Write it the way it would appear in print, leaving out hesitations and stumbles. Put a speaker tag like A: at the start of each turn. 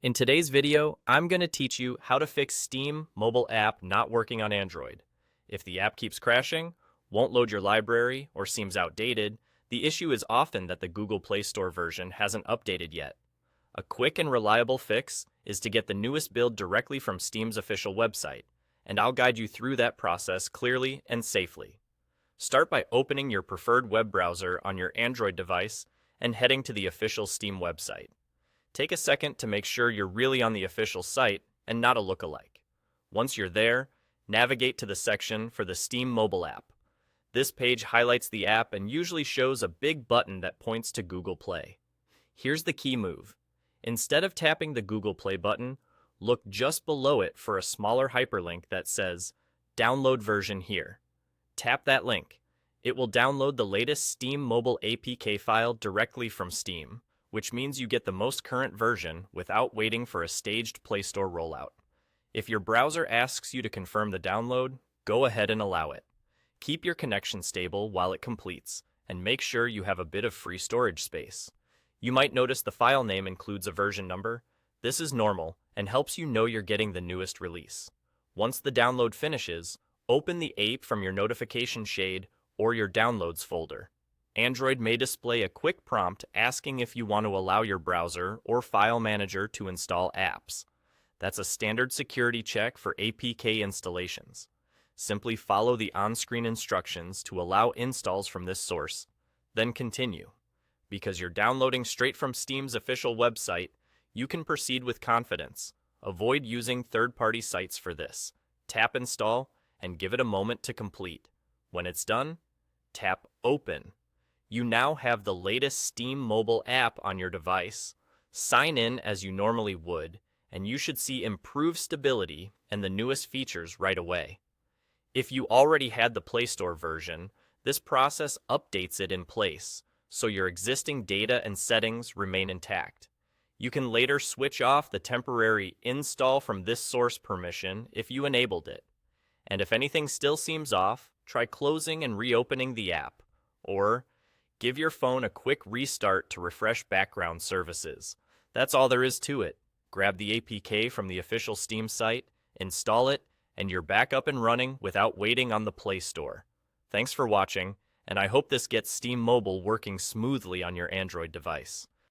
A: In today's video, I'm going to teach you how to fix Steam mobile app not working on Android. If the app keeps crashing, won't load your library, or seems outdated, the issue is often that the Google Play Store version hasn't updated yet. A quick and reliable fix is to get the newest build directly from Steam's official website, and I'll guide you through that process clearly and safely. Start by opening your preferred web browser on your Android device and heading to the official Steam website. Take a second to make sure you're really on the official site and not a lookalike. Once you're there, navigate to the section for the Steam mobile app. This page highlights the app and usually shows a big button that points to Google Play. Here's the key move. Instead of tapping the Google Play button, look just below it for a smaller hyperlink that says, "Download version here." Tap that link. It will download the latest Steam mobile APK file directly from Steam, which means you get the most current version without waiting for a staged Play Store rollout. If your browser asks you to confirm the download, go ahead and allow it. Keep your connection stable while it completes, and make sure you have a bit of free storage space. You might notice the file name includes a version number. This is normal and helps you know you're getting the newest release. Once the download finishes, open the app from your notification shade or your downloads folder. Android may display a quick prompt asking if you want to allow your browser or file manager to install apps. That's a standard security check for APK installations. Simply follow the on-screen instructions to allow installs from this source, then continue. Because you're downloading straight from Steam's official website, you can proceed with confidence. Avoid using third-party sites for this. Tap Install and give it a moment to complete. When it's done, tap Open. You now have the latest Steam mobile app on your device. Sign in as you normally would, and you should see improved stability and the newest features right away. If you already had the Play Store version, this process updates it in place, so your existing data and settings remain intact. You can later switch off the temporary install from this source permission if you enabled it. And if anything still seems off, try closing and reopening the app, or give your phone a quick restart to refresh background services. That's all there is to it. Grab the APK from the official Steam site, install it, and you're back up and running without waiting on the Play Store. Thanks for watching, and I hope this gets Steam Mobile working smoothly on your Android device.